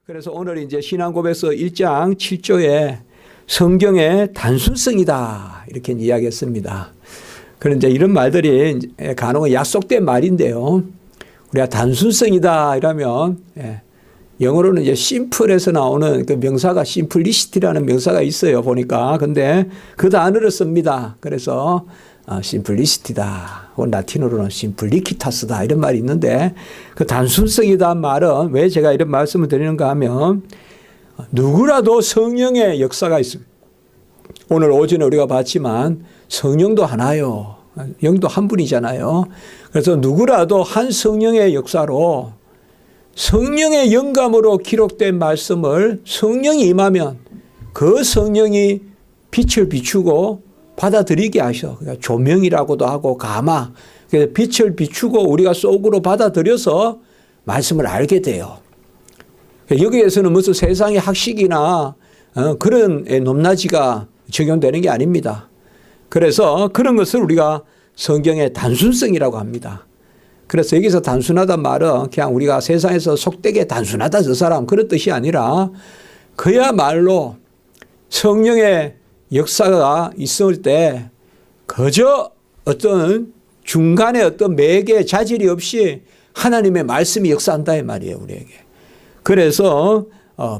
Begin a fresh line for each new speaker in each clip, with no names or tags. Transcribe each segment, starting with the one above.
그래서 오늘 이제 신앙고백서 1장 7조에 성경의 단순성이다 이렇게 이야기했습니다. 그런데 이런 말들이 간혹 약속된 말인데요. 우리가 단순성이다 이러면 영어로는 이제 심플에서 나오는 그 명사가 심플리시티라는 명사가 있어요 보니까. 근데 그 단어를 씁니다. 그래서 심플리시티다. 혹은 라틴어로는 심플리키타스다 이런 말이 있는데 그 단순성이다 말은 왜 제가 이런 말씀을 드리는가 하면 누구라도 성령의 역사가 있습니다. 오늘 오전에 우리가 봤지만 성령도 하나요. 영도 한 분이잖아요. 그래서 누구라도 한 성령의 역사로 성령의 영감으로 기록된 말씀을 성령이 임하면 그 성령이 빛을 비추고 받아들이게 하셔. 그러니까 조명이라고도 하고 가마. 그래서 빛을 비추고 우리가 속으로 받아들여서 말씀을 알게 돼요. 여기에서는 무슨 세상의 학식이나 그런 높낮이가 적용되는 게 아닙니다. 그래서 그런 것을 우리가 성경의 단순성이라고 합니다. 그래서 여기서 단순하단 말은 그냥 우리가 세상에서 속되게 단순하다 저 사람 그런 뜻이 아니라 그야말로 성령의 역사가 있을 때 그저 어떤 중간에 어떤 매개 자질이 없이 하나님의 말씀이 역사한다 이 말이에요 우리에게. 그래서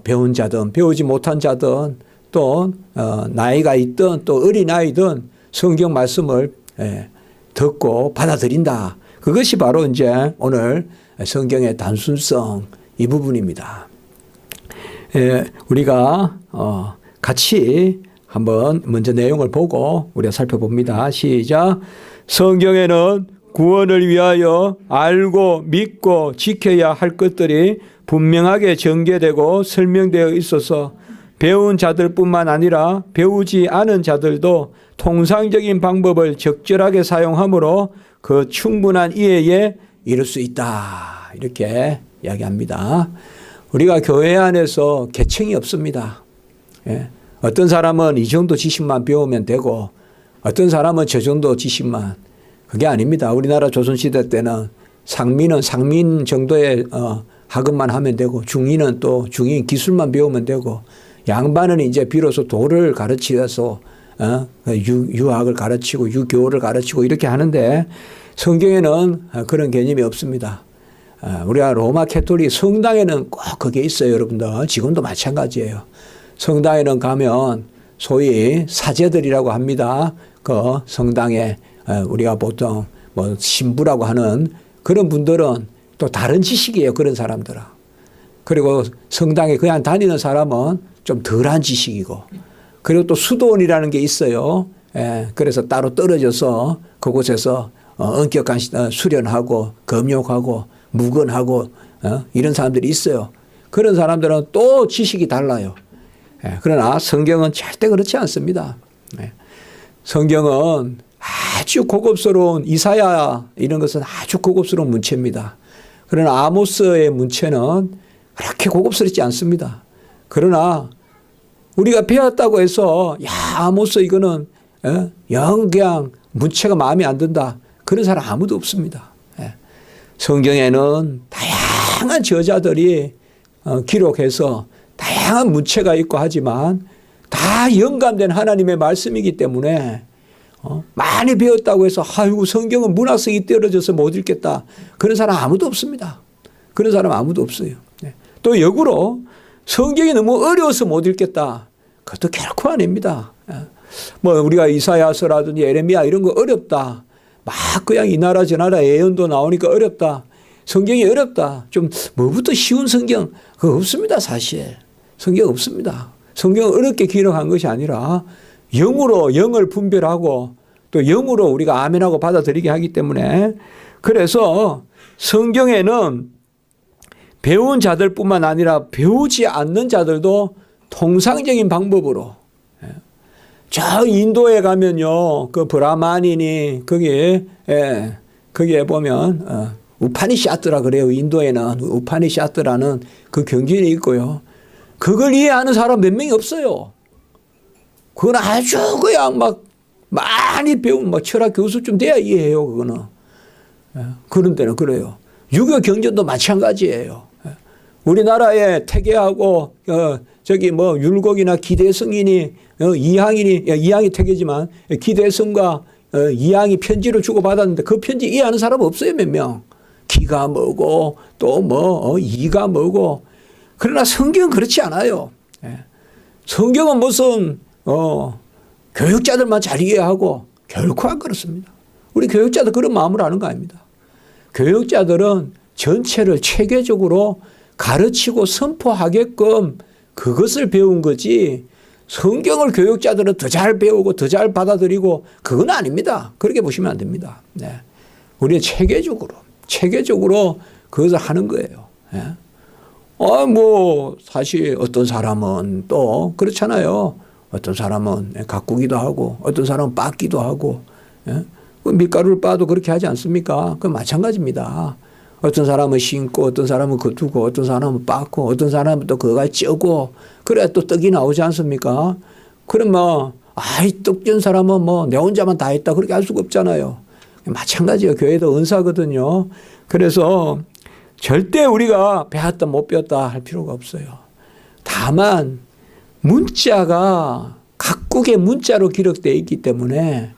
배운 자든 배우지 못한 자든 또 나이가 있든 또 어린아이든 성경 말씀을 듣고 받아들인다. 그것이 바로 이제 오늘 성경의 단순성 이 부분입니다. 우리가 같이 한번 먼저 내용을 보고 우리가 살펴봅니다. 시작. 성경에는 구원을 위하여 알고 믿고 지켜야 할 것들이 분명하게 전개되고 설명되어 있어서 배운 자들뿐만 아니라 배우지 않은 자들도 통상적인 방법을 적절하게 사용함으로 그 충분한 이해에 이를 수 있다. 이렇게 이야기합니다. 우리가 교회 안에서 계층이 없습니다. 어떤 사람은 이 정도 지식만 배우면 되고 어떤 사람은 저 정도 지식만. 그게 아닙니다. 우리나라 조선시대 때는 상민은 상민 정도의 학업만 하면 되고 중인은 또 중인 기술만 배우면 되고 양반은 이제 비로소 도를 가르치어서 유학을 가르치고 유교를 가르치고 이렇게 하는데 성경에는 그런 개념이 없습니다. 우리가 로마 캐톨릭 성당에는 꼭 그게 있어요. 여러분들 지금도 마찬가지예요. 성당에는 가면 소위 사제들이라고 합니다. 그 성당에 우리가 보통 뭐 신부라고 하는 그런 분들은 또 다른 지식이에요. 그런 사람들은. 그리고 성당에 그냥 다니는 사람은 좀 덜한 지식이고 그리고 또 수도원이라는 게 있어요. 그래서 따로 떨어져서 그곳에서 엄격한 수련하고 금욕하고 묵언하고 이런 사람들이 있어요. 그런 사람들은 또 지식이 달라요. 그러나 성경은 절대 그렇지 않습니다. 성경은 아주 고급스러운 이사야 이런 것은 아주 고급스러운 문체입니다. 그러나 아모스의 문체는 그렇게 고급스럽지 않습니다. 그러나 우리가 배웠다고 해서 야 아모스 이거는 영 그냥 문체가 마음에 안 든다. 그런 사람 아무도 없습니다. 성경에는 다양한 저자들이 기록해서 다양한 문체가 있고 하지만 다 영감된 하나님의 말씀이기 때문에 많이 배웠다고 해서 아이고 성경은 문학성이 떨어져서 못 읽겠다. 그런 사람 아무도 없습니다. 그런 사람 아무도 없어요. 또 역으로 성경이 너무 어려워서 못 읽겠다. 그것도 결코 아닙니다. 뭐 우리가 이사야서라든지 예레미야 이런 거 어렵다. 막 그냥 이 나라 저 나라 예언도 나오니까 어렵다. 성경이 어렵다. 좀 뭐부터 쉬운 성경 그거 없습니다 사실. 성경 없습니다. 성경은 어렵게 기록한 것이 아니라 영으로 영을 분별하고 또 영으로 우리가 아멘하고 받아들이게 하기 때문에 그래서 성경에는 배운 자들뿐만 아니라 배우지 않는 자들도 통상적인 방법으로 저 인도에 가면요 그 브라만인이 거기에 보면 우파니샤트라 그래요. 인도에는 우파니샤트라는 그 경전이 있고요. 그걸 이해하는 사람 몇 명이 없어요. 그건 아주 그냥 막 많이 배운 막 철학 교수쯤 돼야 이해해요. 그거는. 그런 데는 그래요. 유교 경전도 마찬가지예요. 우리나라에 태계하고 저기 뭐 율곡이나 기대승인이 이항이 태계지만 기대승과 이항이 편지를 주고받았는데 그 편지 이해하는 사람 없어요. 몇 명. 기가 뭐고 또 뭐 이가 뭐고. 그러나 성경은 그렇지 않아요. 성경은 무슨 교육자들만 잘 이해하고 결코 안 그렇습니다. 우리 교육자들 그런 마음으로 하는 거 아닙니다. 교육자들은 전체를 체계적으로 가르치고 선포하게끔 그것을 배운 거지 성경을 교육자들은 더 잘 배우고 더 잘 받아들이고 그건 아닙니다. 그렇게 보시면 안 됩니다. 네. 우리는 체계적으로 그것을 하는 거예요. 네. 뭐 사실 어떤 사람은 또 그렇잖아요. 어떤 사람은 가꾸기도 하고 어떤 사람은 빻기도 하고 밀가루를 빻아도 그렇게 하지 않습니까? 그건 마찬가지입니다. 어떤 사람은 심고 어떤 사람은 거두고 어떤 사람은 빻고 어떤 사람은 또 그거가 쪄고 그래야 또 떡이 나오지 않습니까? 그러면 떡 준 사람은 뭐 내 혼자만 다 했다 그렇게 할 수가 없잖아요. 마찬가지예요. 교회도 은사거든요. 그래서 절대 우리가 배웠다 못 배웠다 할 필요가 없어요. 다만 문자가 각국의 문자로 기록되어 있기 때문에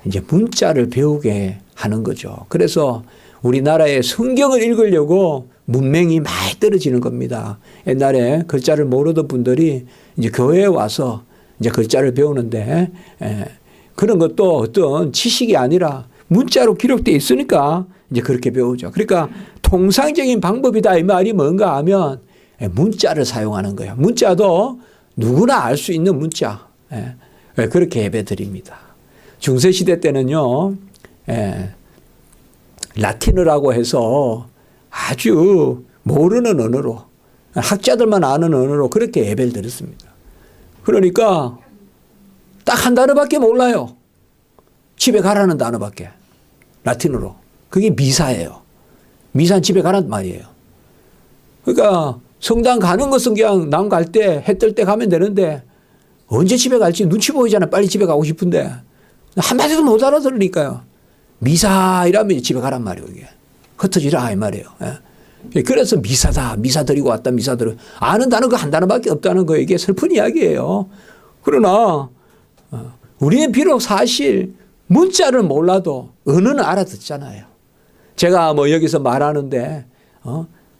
이제 문자를 배우게 하는 거죠. 그래서 우리나라에 성경을 읽으려고 문맹이 많이 떨어지는 겁니다. 옛날에 글자를 모르던 분들이 이제 교회에 와서 이제 글자를 배우는데 그런 것도 어떤 지식이 아니라 문자로 기록되어 있으니까 이제 그렇게 배우죠. 그러니까 통상적인 방법이다 이 말이 뭔가 하면 문자를 사용하는 거예요. 문자도 누구나 알 수 있는 문자. 그렇게 예배 드립니다. 중세시대 때는요. 라틴어라고 해서 아주 모르는 언어로 학자들만 아는 언어로 그렇게 예배를 드렸습니다. 그러니까 딱 한 단어밖에 몰라요. 집에 가라는 단어밖에. 라틴어로. 그게 미사예요. 미사는 집에 가란 말이에요. 그러니까 성당 가는 것은 그냥 남 갈 때 해 뜰 때 가면 되는데 언제 집에 갈지 눈치 보이잖아. 빨리 집에 가고 싶은데 한마디도 못 알아들으니까요. 미사 이러면 집에 가란 말이에요. 이게. 흩어지라 이 말이에요. 그래서 미사다. 미사 드리고 왔다. 미사 드리고. 아는 단어가 한 단어밖에 없다는 거 이게 슬픈 이야기예요. 그러나 우리는 비록 사실 문자를 몰라도 언어는 알아듣잖아요. 제가 뭐 여기서 말하는데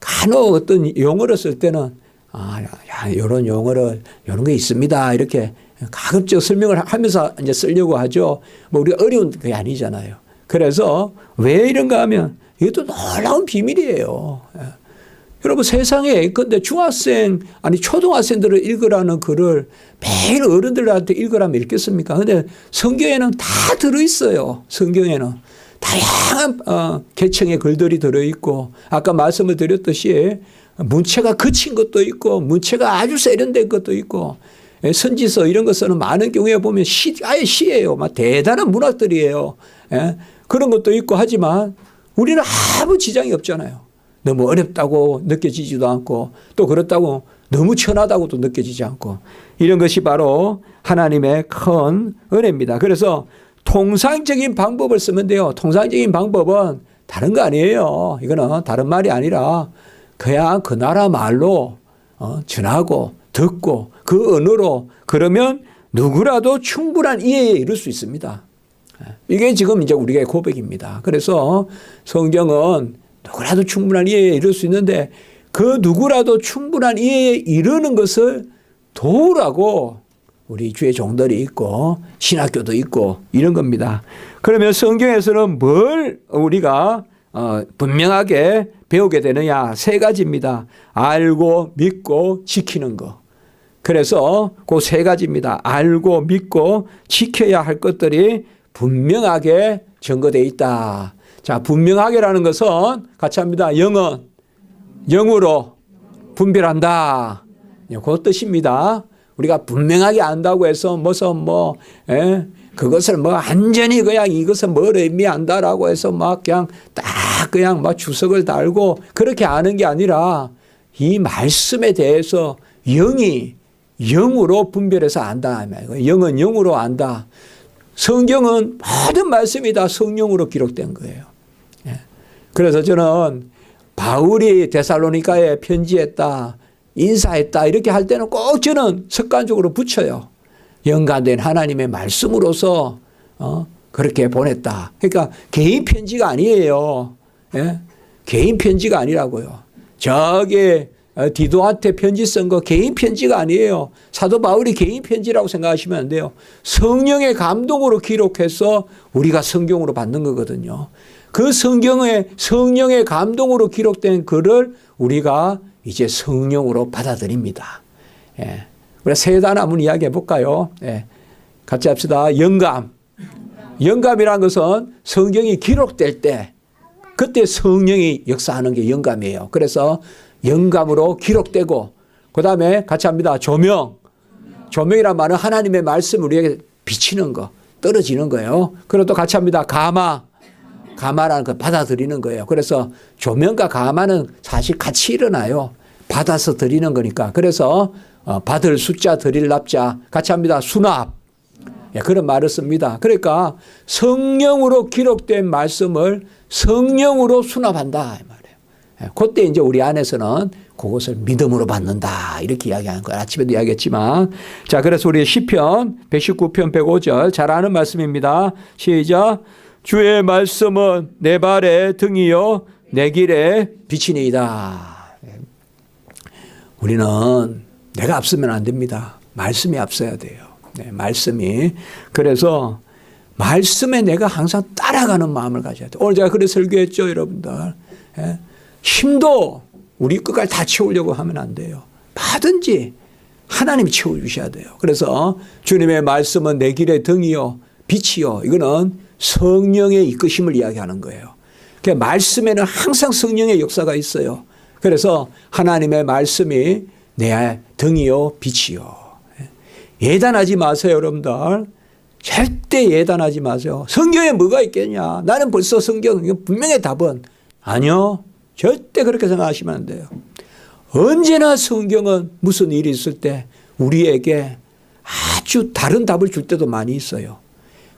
간혹 어떤 용어를 쓸 때는 이런 용어를 이런 게 있습니다. 이렇게 가급적 설명을 하면서 이제 쓰려고 하죠. 뭐 우리가 어려운 게 아니잖아요. 그래서 왜 이런가 하면 이것도 놀라운 비밀이에요. 여러분 세상에 근데 중학생 아니 초등학생들을 읽으라는 글을 매일 어른들한테 읽으라면 읽겠습니까? 근데 성경에는 다 들어있어요. 성경에는 다양한 계층의 글들이 들어있고 아까 말씀을 드렸듯이 문체가 거친 것도 있고 문체가 아주 세련된 것도 있고 선지서 이런 거 쓰는 많은 경우에 보면 아예 시예요. 막 대단한 문학들이에요. 그런 것도 있고 하지만 우리는 아무 지장이 없잖아요. 너무 어렵다고 느껴지지도 않고 또 그렇다고 너무 천하다고도 느껴지지 않고 이런 것이 바로 하나님의 큰 은혜입니다. 그래서 통상적인 방법을 쓰면 돼요. 통상적인 방법은 다른 거 아니에요. 이거는 다른 말이 아니라 그냥 그 나라 말로 전하고 듣고 그 언어로 그러면 누구라도 충분한 이해에 이를 수 있습니다. 이게 지금 이제 우리의 고백입니다. 그래서 성경은 누구라도 충분한 이해에 이를 수 있는데 그 누구라도 충분한 이해에 이르는 것을 도우라고 우리 주의 종들이 있고 신학교도 있고 이런 겁니다. 그러면 성경에서는 뭘 우리가 분명하게 배우게 되느냐? 세 가지입니다. 알고 믿고 지키는 거. 그래서 그 세 가지입니다. 알고 믿고 지켜야 할 것들이 분명하게 증거되어 있다. 자, 분명하게라는 것은 같이 합니다. 영은 영으로 분별한다. 그 뜻입니다. 우리가 분명하게 안다고 해서 무슨 그것을 완전히 그냥 이것은 뭘 의미한다라고 해서 막 그냥 딱 그냥 막 주석을 달고 그렇게 아는 게 아니라 이 말씀에 대해서 영이 영으로 분별해서 안다. 영은 영으로 안다. 성경은 모든 말씀이 다 성령으로 기록된 거예요. 그래서 저는 바울이 데살로니가에 편지했다, 인사했다 이렇게 할 때는 꼭 저는 습관적으로 붙여요. 영감된 하나님의 말씀으로서 그렇게 보냈다. 그러니까 개인 편지가 아니에요. 예? 개인 편지가 아니라고요. 저기 디도한테 편지 쓴 거 개인 편지가 아니에요. 사도 바울이 개인 편지라고 생각하시면 안 돼요. 성령의 감동으로 기록해서 우리가 성경으로 받는 거거든요. 그 성령의 감동으로 기록된 글을 우리가 이제 성령으로 받아들입니다. 예. 우리 세 단어 한번 이야기해 볼까요? 예. 같이 합시다. 영감. 영감이라는 것은 성경이 기록될 때 그때 성령이 역사하는 게 영감이에요. 그래서 영감으로 기록되고 그다음에 같이 합니다. 조명. 조명이란 말은 하나님의 말씀을 우리에게 비치는 거, 떨어지는 거예요. 그리고 또 같이 합니다. 가마. 가마라는 걸 받아들이는 거예요. 그래서 조명과 가마는 사실 같이 일어나요. 받아서 드리는 거니까. 그래서 받을 숫자 드릴 납자 같이 합니다. 수납. 예, 그런 말을 씁니다. 그러니까 성령으로 기록된 말씀을 성령으로 수납한다 이 말이에요. 예, 그때 이제 우리 안에서는 그것을 믿음으로 받는다 이렇게 이야기하는 거예요. 아침에도 이야기했지만 자 그래서 우리 시편 119편 105절 잘 아는 말씀입니다. 시작. 주의 말씀은 내 발의 등이요 내 길의 빛이니이다. 우리는 내가 앞서면 안 됩니다. 말씀이 앞서야 돼요. 네, 말씀이. 그래서 말씀에 내가 항상 따라가는 마음을 가져야 돼요. 오늘 제가 그래서 설교했죠, 여러분들. 예? 힘도 우리 끝까지 다 채우려고 하면 안 돼요. 뭐든지 하나님이 채워주셔야 돼요. 그래서 주님의 말씀은 내 길의 등이요 빛이요. 이거는 성령의 이끄심을 이야기하는 거예요. 그러니까 말씀에는 항상 성령의 역사가 있어요. 그래서 하나님의 말씀이 내 등이요 빛이요. 예단하지 마세요, 여러분들. 절대 예단하지 마세요. 성경에 뭐가 있겠냐. 나는 벌써 성경 분명히 답은 아니요. 절대 그렇게 생각하시면 안 돼요. 언제나 성경은 무슨 일이 있을 때 우리에게 아주 다른 답을 줄 때도 많이 있어요.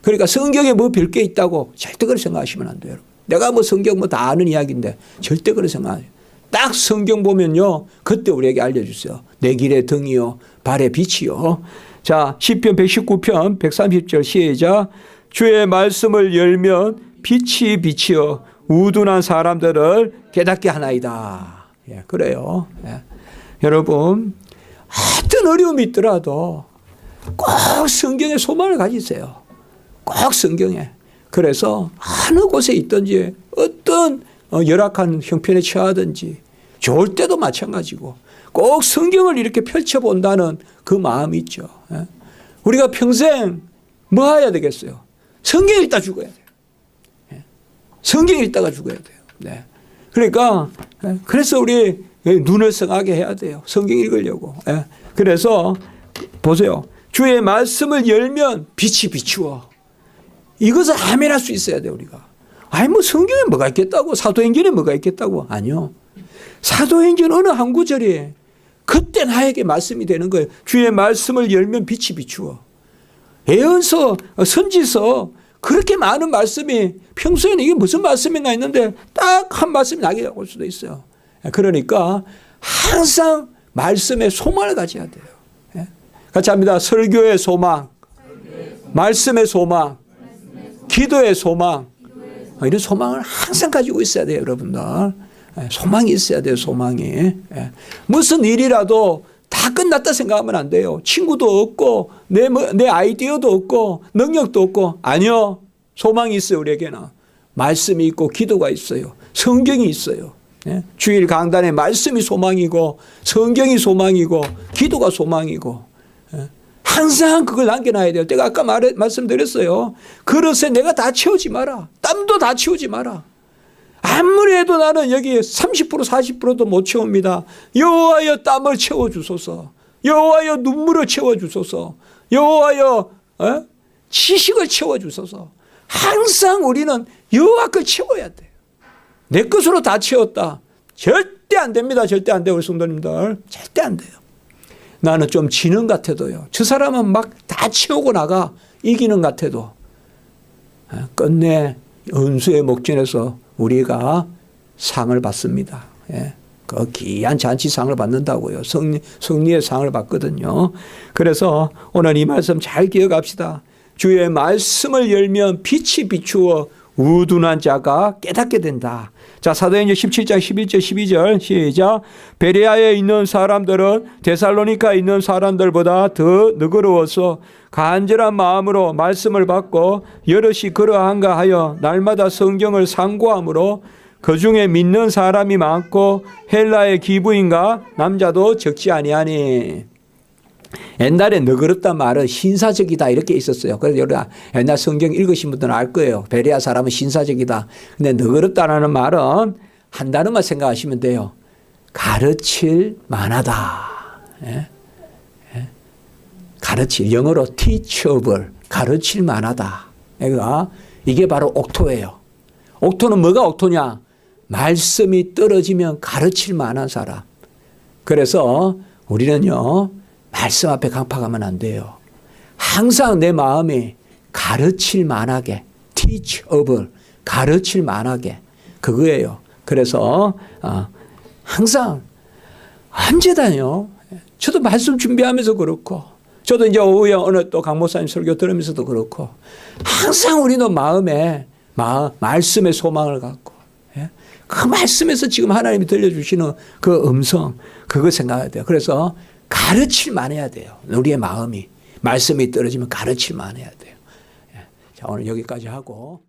그러니까 성경에 뭐 별 게 있다고 절대 그렇게 생각하시면 안 돼요. 내가 뭐 성경 뭐 다 아는 이야기인데 절대 그렇게 생각하세요. 딱 성경 보면요. 그때 우리에게 알려주세요. 내 길의 등이요. 발의 빛이요. 자, 시편 119편 130절 시작. 주의 말씀을 열면 빛이 빛이요. 우둔한 사람들을 깨닫게 하나이다. 예, 그래요. 예. 여러분, 어떤 어려움이 있더라도 꼭 성경에 소망을 가지세요. 꼭 성경에. 그래서 어느 곳에 있든지 어떤 열악한 형편에 처하든지 좋을 때도 마찬가지고 꼭 성경을 이렇게 펼쳐본다는 그 마음이 있죠. 예. 우리가 평생 뭐 해야 되겠어요? 성경 읽다 죽어야 돼요. 예. 성경 읽다가 죽어야 돼요. 네. 그러니까 그래서 우리 눈을 성하게 해야 돼요. 성경 읽으려고. 예. 그래서 보세요. 주의 말씀을 열면 빛이 비추어. 이것을 아멘할 수 있어야 돼요, 우리가. 아니, 뭐 성경에 뭐가 있겠다고, 사도행전에 뭐가 있겠다고. 아니요. 사도행전 어느 한 구절이 그때 나에게 말씀이 되는 거예요. 주의 말씀을 열면 빛이 비추어. 예언서, 선지서 그렇게 많은 말씀이 평소에는 이게 무슨 말씀인가 했는데 딱 한 말씀이 나게 올 수도 있어요. 그러니까 항상 말씀에 소망을 가져야 돼요. 같이 합니다. 설교의 소망, 말씀의 소망, 기도의 소망. 이런 소망을 항상 가지고 있어야 돼요, 여러분들. 소망이 있어야 돼요, 소망이. 무슨 일이라도 다 끝났다 생각하면 안 돼요. 친구도 없고, 내 아이디어도 없고, 능력도 없고. 아니요. 소망이 있어요, 우리에게는. 말씀이 있고, 기도가 있어요. 성경이 있어요. 주일 강단에 말씀이 소망이고, 성경이 소망이고, 기도가 소망이고. 항상 그걸 남겨놔야 돼요. 제가 아까 말씀드렸어요. 그릇에 내가 다 채우지 마라. 땀도 다 채우지 마라. 아무리 해도 나는 여기 30% 40%도 못 채웁니다. 여호와여 땀을 채워주소서. 여호와여 눈물을 채워주소서. 여호와여 지식을 채워주소서. 항상 우리는 여호와 걸 채워야 돼요. 내 것으로 다 채웠다. 절대 안 됩니다. 절대 안 돼요. 우리 성도님들. 절대 안 돼요. 나는 좀 지는 것 같아도요. 저 사람은 막 다 채우고 나가 이기는 것 같아도 끝내 은수의 목전에서 우리가 상을 받습니다. 예. 그 귀한 잔치상을 받는다고요. 승리의 상을 받거든요. 그래서 오늘 이 말씀 잘 기억합시다. 주의 말씀을 열면 빛이 비추어 우둔한 자가 깨닫게 된다. 자, 사도행전 17장 11절 12절 시작. 베레아에 있는 사람들은 데살로니카에 있는 사람들보다 더 너그러워서 간절한 마음으로 말씀을 받고 여럿이 그러한가 하여 날마다 성경을 상고함으로 그 중에 믿는 사람이 많고 헬라의 기부인과 남자도 적지 아니하니. 옛날에 너그럽단 말은 신사적이다 이렇게 있었어요. 그래서 여러분 옛날 성경 읽으신 분들은 알 거예요. 베레아 사람은 신사적이다. 근데 너그럽다라는 말은 한 단어만 생각하시면 돼요. 가르칠 만하다. 예? 예? 가르칠, 영어로 teachable, 가르칠 만하다. 그러니까 이게 바로 옥토예요. 옥토는 뭐가 옥토냐? 말씀이 떨어지면 가르칠 만한 사람. 그래서 우리는요, 말씀 앞에 강팍하면 안 돼요. 항상 내 마음이 가르칠 만하게, teachable, 가르칠 만하게, 그거예요. 그래서 항상 언제다요. 저도 말씀 준비하면서 그렇고, 저도 이제 오후에 어느 또 강 목사님 설교 들으면서도 그렇고, 항상 우리는 마음에 말씀의 소망을 갖고, 그 말씀에서 지금 하나님이 들려주시는 그 음성, 그거 생각해야 돼요. 그래서 가르칠 만해야 돼요. 우리의 마음이. 말씀이 떨어지면 가르칠 만해야 돼요. 자, 오늘 여기까지 하고.